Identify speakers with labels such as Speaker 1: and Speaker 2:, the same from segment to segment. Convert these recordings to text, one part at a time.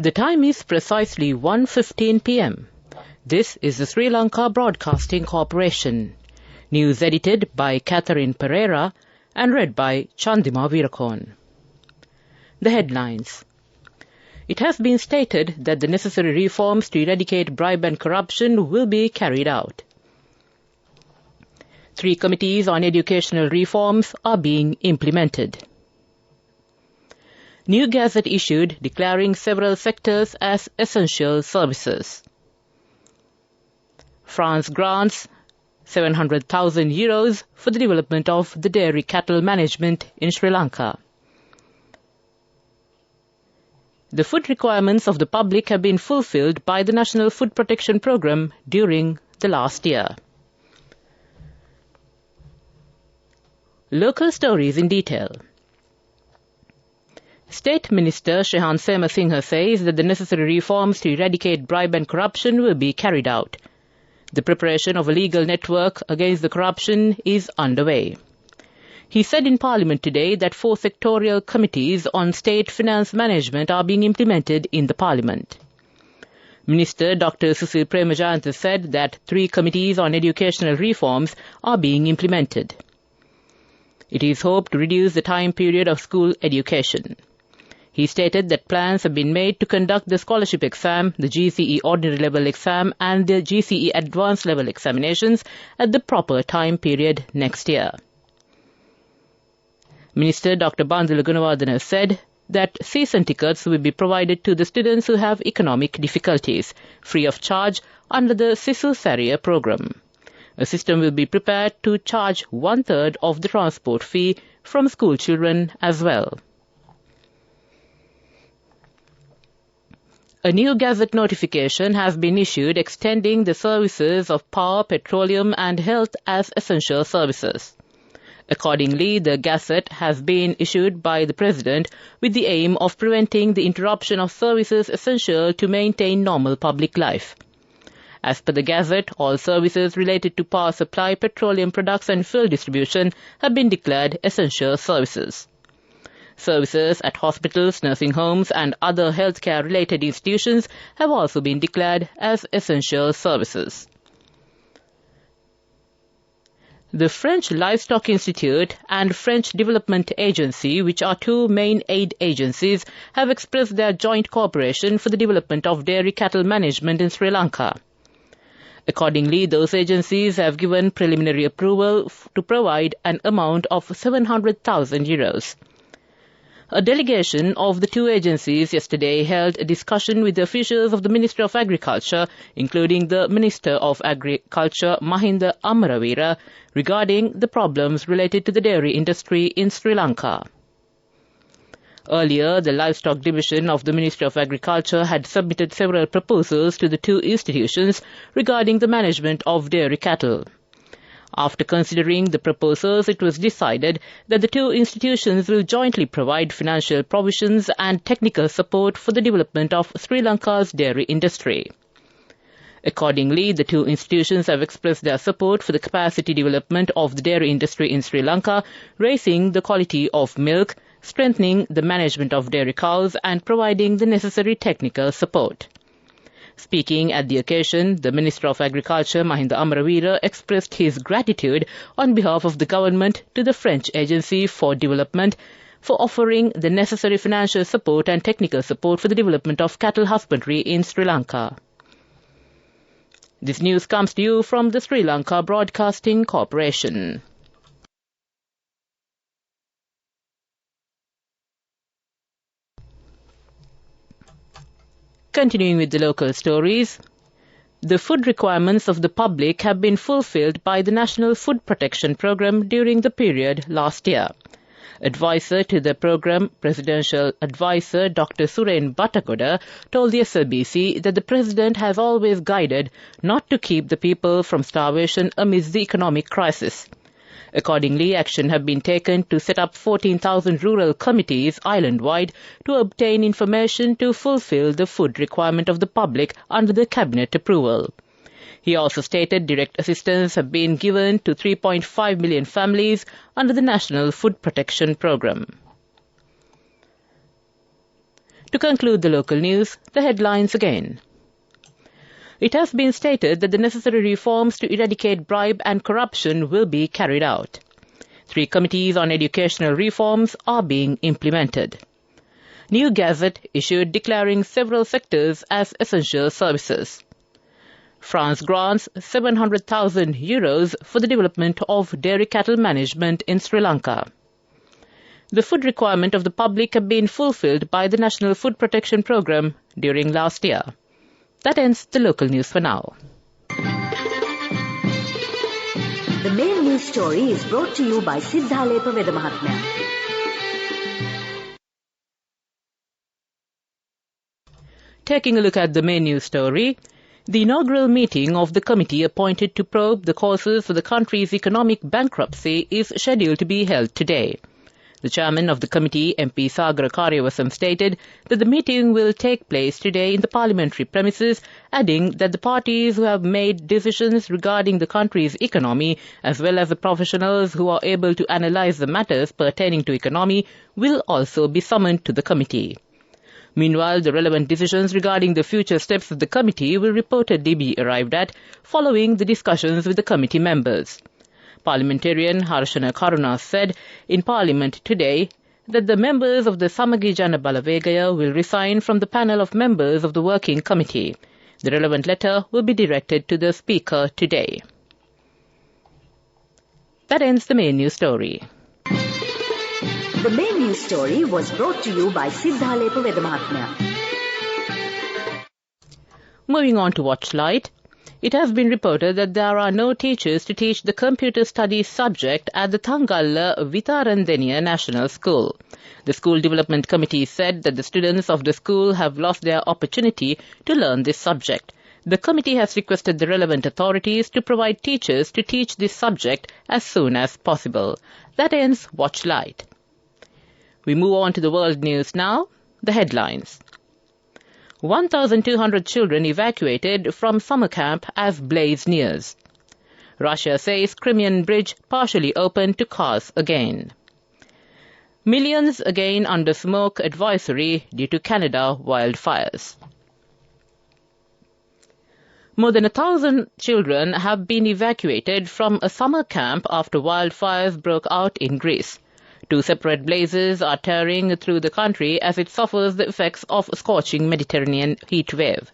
Speaker 1: The time is precisely 1:15 p.m. This is the Sri Lanka Broadcasting Corporation. News edited by Catherine Pereira and read by Chandima Veerakorn. The headlines. It has been stated that the necessary reforms to eradicate bribe and corruption will be carried out. 3 committees on educational reforms are being implemented. New gazette issued declaring several sectors as essential services. France grants €700,000 for the development of the dairy cattle management in Sri Lanka. The food requirements of the public have been fulfilled by the National Food Protection Programme during the last year. Local stories in detail. State Minister Shehan Semasinghe says that the necessary reforms to eradicate bribe and corruption will be carried out. The preparation of a legal network against the corruption is underway. He said in Parliament today that 4 sectorial committees on state finance management are being implemented in the Parliament. Minister Dr. Susil Premajayantha said that 3 committees on educational reforms are being implemented. It is hoped to reduce the time period of school education. He stated that plans have been made to conduct the scholarship exam, the GCE ordinary level exam and the GCE advanced level examinations at the proper time period next year. Minister Dr. Bandula Gunawardena said that season tickets will be provided to the students who have economic difficulties, free of charge under the Sisu Sariya program. A system will be prepared to charge 1/3 of the transport fee from school children as well. A new gazette notification has been issued extending the services of power, petroleum and health as essential services. Accordingly, the gazette has been issued by the President with the aim of preventing the interruption of services essential to maintain normal public life. As per the gazette, all services related to power supply, petroleum products and fuel distribution have been declared essential services. Services at hospitals, nursing homes and other healthcare-related institutions have also been declared as essential services. The French Livestock Institute and French Development Agency, which are 2 main aid agencies, have expressed their joint cooperation for the development of dairy cattle management in Sri Lanka. Accordingly, those agencies have given preliminary approval to provide an amount of €700,000. A delegation of the 2 agencies yesterday held a discussion with the officials of the Ministry of Agriculture, including the Minister of Agriculture Mahinda Amaravira, regarding the problems related to the dairy industry in Sri Lanka. Earlier, the Livestock Division of the Ministry of Agriculture had submitted several proposals to the 2 institutions regarding the management of dairy cattle. After considering the proposals, it was decided that the 2 institutions will jointly provide financial provisions and technical support for the development of Sri Lanka's dairy industry. Accordingly, the 2 institutions have expressed their support for the capacity development of the dairy industry in Sri Lanka, raising the quality of milk, strengthening the management of dairy cows and providing the necessary technical support. Speaking at the occasion, the Minister of Agriculture, Mahinda Amaravira, expressed his gratitude on behalf of the government to the French Agency for Development for offering the necessary financial support and technical support for the development of cattle husbandry in Sri Lanka. This news comes to you from the Sri Lanka Broadcasting Corporation. Continuing with the local stories, the food requirements of the public have been fulfilled by the National Food Protection Programme during the period last year. Advisor to the programme, Presidential Advisor Dr. Suren Batakoda, told the SLBC that the President has always guided not to keep the people from starvation amidst the economic crisis. Accordingly, action have been taken to set up 14,000 rural committees island-wide to obtain information to fulfill the food requirement of the public under the Cabinet approval. He also stated direct assistance have been given to 3.5 million families under the National Food Protection Programme. To conclude the local news, the headlines again. It has been stated that the necessary reforms to eradicate bribe and corruption will be carried out. 3 committees on educational reforms are being implemented. New gazette issued declaring several sectors as essential services. France grants €700,000 for the development of dairy cattle management in Sri Lanka. The food requirement of the public have been fulfilled by the National Food Protection Programme during last year. That ends the local news for now.
Speaker 2: The main news story is brought to you by Siddhalepa Vedamahatmya.
Speaker 1: Taking a look at the main news story, the inaugural meeting of the committee appointed to probe the causes for the country's economic bankruptcy is scheduled to be held today. The chairman of the committee, MP Sagar Karyavasam, stated that the meeting will take place today in the parliamentary premises, adding that the parties who have made decisions regarding the country's economy, as well as the professionals who are able to analyze the matters pertaining to economy, will also be summoned to the committee. Meanwhile, the relevant decisions regarding the future steps of the committee will reportedly be arrived at following the discussions with the committee members. Parliamentarian Harshana Karuna said in Parliament today that the members of the Samagi Jana Balavegaya will resign from the panel of members of the working committee. The relevant letter will be directed to the Speaker today. That ends the main news story.
Speaker 2: The main news story was brought to you by Siddhalepa Vedamahatmya.
Speaker 1: Moving on to Watchlight. It has been reported that there are no teachers to teach the computer studies subject at the Thangalla Vitarandeniya National School. The School Development Committee said that the students of the school have lost their opportunity to learn this subject. The committee has requested the relevant authorities to provide teachers to teach this subject as soon as possible. That ends Watchlight. We move on to the world news now. The headlines. 1,200 children evacuated from summer camp as blaze nears. Russia says Crimean bridge partially open to cars again. Millions again under smoke advisory due to Canada wildfires. More than 1,000 children have been evacuated from a summer camp after wildfires broke out in Greece. 2 separate blazes are tearing through the country as it suffers the effects of a scorching Mediterranean heat wave.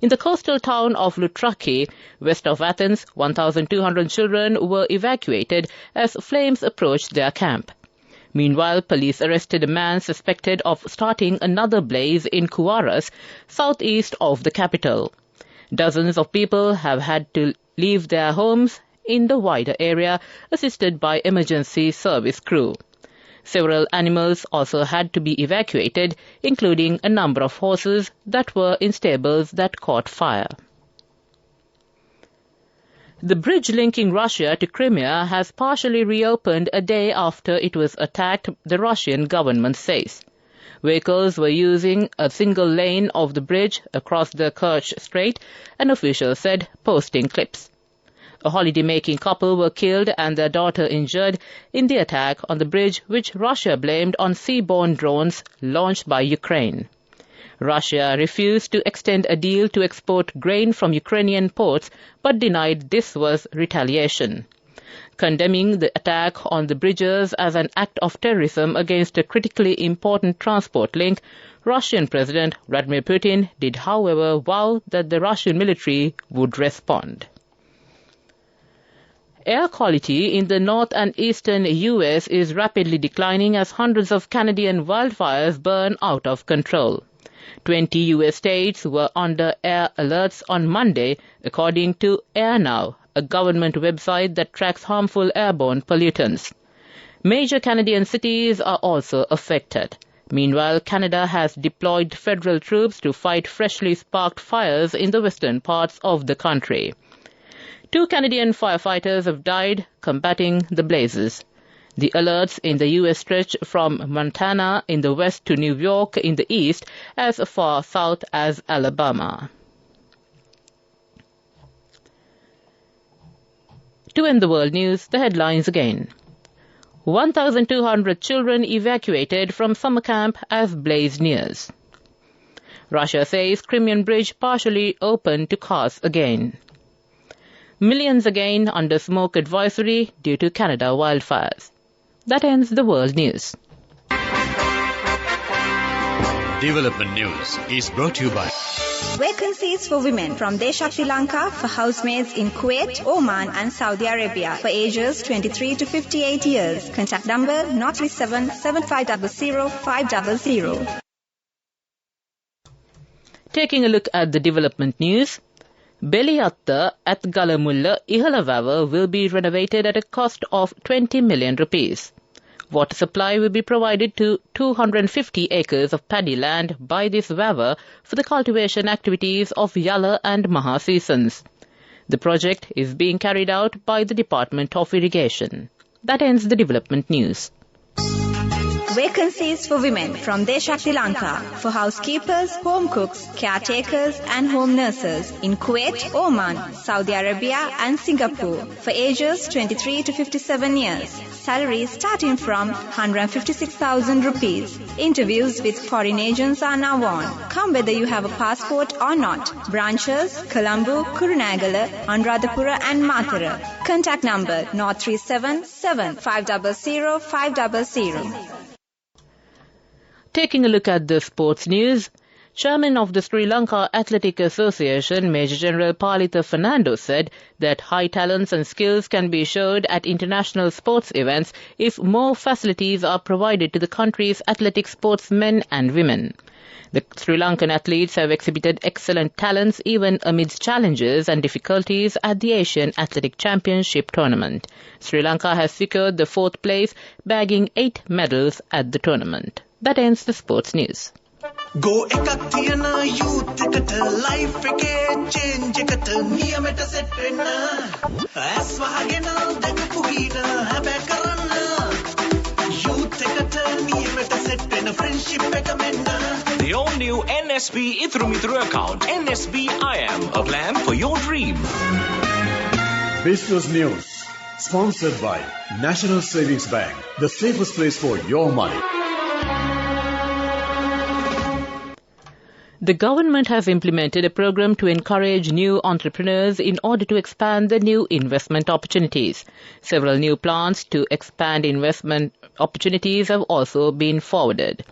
Speaker 1: In the coastal town of Loutraki, west of Athens, 1,200 children were evacuated as flames approached their camp. Meanwhile, police arrested a man suspected of starting another blaze in Kouvaras, southeast of the capital. Dozens of people have had to leave their homes in the wider area, assisted by emergency service crew. Several animals also had to be evacuated, including a number of horses that were in stables that caught fire. The bridge linking Russia to Crimea has partially reopened a day after it was attacked, the Russian government says. Vehicles were using a single lane of the bridge across the Kerch Strait, an official said, posting clips. A holiday-making couple were killed and their daughter injured in the attack on the bridge, which Russia blamed on seaborne drones launched by Ukraine. Russia refused to extend a deal to export grain from Ukrainian ports, but denied this was retaliation. Condemning the attack on the bridges as an act of terrorism against a critically important transport link, Russian President Vladimir Putin did, however, vow that the Russian military would respond. Air quality in the north and eastern U.S. is rapidly declining as hundreds of Canadian wildfires burn out of control. 20 U.S. states were under air alerts on Monday, according to Air Now, a government website that tracks harmful airborne pollutants. Major Canadian cities are also affected. Meanwhile, Canada has deployed federal troops to fight freshly sparked fires in the western parts of the country. 2 Canadian firefighters have died combating the blazes. The alerts in the U.S. stretch from Montana in the west to New York in the east, as far south as Alabama. To end the world news, the headlines again. 1,200 children evacuated from summer camp as blaze nears. Russia says Crimean Bridge partially open to cars again. Millions again under smoke advisory due to Canada wildfires. That ends the world news.
Speaker 3: Development News is brought to you by
Speaker 4: Vacancies for women from Deshakti Lanka for housemaids in Kuwait, Oman and Saudi Arabia for ages 23 to 58 years. Contact number 037 7500 500.
Speaker 1: Taking a look at the development news, Beliyatta at Galamulla Ihalavawa will be renovated at a cost of 20 million rupees. Water supply will be provided to 250 acres of paddy land by this Vawa for the cultivation activities of Yala and Maha seasons. The project is being carried out by the Department of Irrigation. That ends the development news.
Speaker 4: Vacancies for women from Deshakti Lanka for housekeepers, home cooks, caretakers and home nurses in Kuwait, Oman, Saudi Arabia and Singapore for ages 23 to 57 years. Salaries starting from 156,000 rupees. Interviews with foreign agents are now on. Come whether you have a passport or not. Branches, Colombo, Kurunagala, Anuradhapura and Matara. Contact number 037 500 500.
Speaker 1: Taking a look at the sports news, Chairman of the Sri Lanka Athletic Association, Major General Palitha Fernando, said that high talents and skills can be showed at international sports events if more facilities are provided to the country's athletic sportsmen and women. The Sri Lankan athletes have exhibited excellent talents even amidst challenges and difficulties at the Asian Athletic Championship tournament. Sri Lanka has secured the 4th place, bagging 8 medals at the tournament. That ends the sports news.
Speaker 5: Go ekak thiyana youth eකට life එකේ change එකට නියමෙට set වෙන්න ඇස් වහගෙන දැකපු ගීන හැබැ කරන්න youth එකට නියමෙට set වෙන friendship එක මෙන්න.
Speaker 6: The all new NSB Ithru account, NSB IM, a plan for your dream.
Speaker 7: Business News, sponsored by National Savings Bank, the safest place for your money.
Speaker 1: The government has implemented a program to encourage new entrepreneurs in order to expand the new investment opportunities. Several new plans to expand investment opportunities have also been forwarded.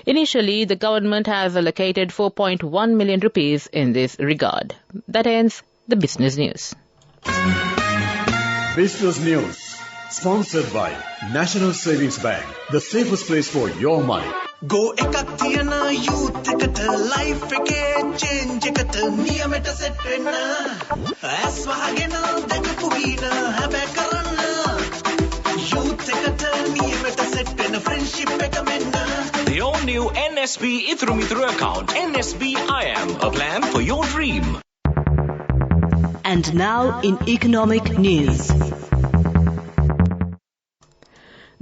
Speaker 1: Initially, the government has allocated 4.1 million rupees in this regard. That ends the business news.
Speaker 7: Business News, sponsored by National Savings Bank, the safest place for your money.
Speaker 5: Go ekak thiyana youth එකට life එකේ change එකට නියමෙට set වෙන්න ඇස් වහගෙන දැකපු ගීන හැබැ කරන්න youth එකට නියමෙට set වෙන friendship එක මෙන්න.
Speaker 6: The all new NSB Ithru account, NSB IM, a plan for your dream.
Speaker 2: And now in economic news.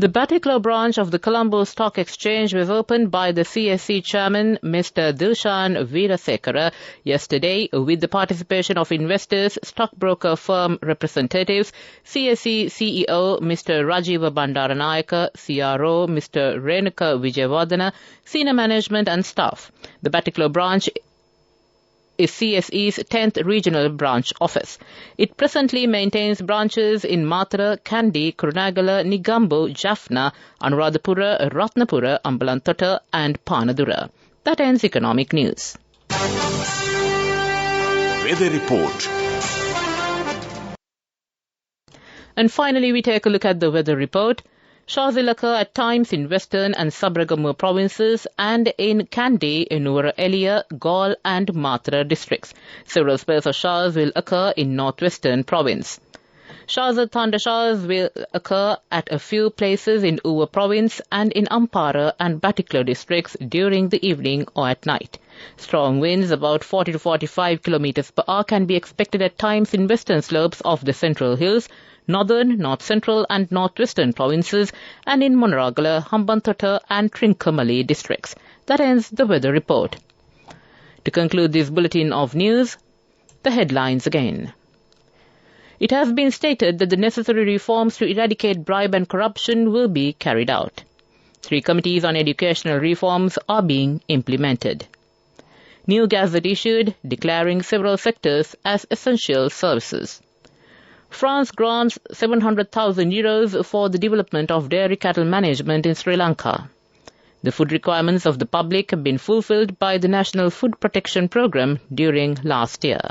Speaker 1: The Batikla branch of the Colombo Stock Exchange was opened by the CSE chairman, Mr. Dilshan Veerasekara, yesterday with the participation of investors, stockbroker firm representatives, CSE CEO, Mr. Rajiva Bandaranayaka, CRO, Mr. Renuka Vijayawardena, senior management and staff. The Batikla branch is CSE's 10th regional branch office. It presently maintains branches in Matara, Kandy, Kurunagala, Negombo, Jaffna, Anuradhapura, Ratnapura, Ambalantota and Panadura. That ends economic news.
Speaker 6: Weather report.
Speaker 1: And finally, we take a look at the weather report. Showers will occur at times in western and Sabragamur provinces and in Kandy, Nuwara Eliya, Gaul and Matara districts. Several spells of showers will occur in northwestern province. Showers or thunder showers will occur at a few places in Uva province and in Ampara and Batikla districts during the evening or at night. Strong winds about 40 to 45 kilometers per hour can be expected at times in western slopes of the central hills, northern, north-central and northwestern provinces and in Monaragala, Hambantota and Trincomalee districts. That ends the weather report. To conclude this bulletin of news, the headlines again. It has been stated that the necessary reforms to eradicate bribe and corruption will be carried out. 3 committees on educational reforms are being implemented. New gazette issued declaring several sectors as essential services. France grants €700,000 for the development of dairy cattle management in Sri Lanka. The food requirements of the public have been fulfilled by the National Food Protection Programme during last year.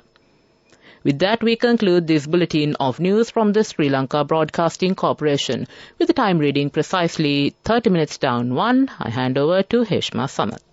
Speaker 1: With that, we conclude this bulletin of news from the Sri Lanka Broadcasting Corporation. With the time reading precisely 30 minutes down 1, I hand over to Heshma Samat.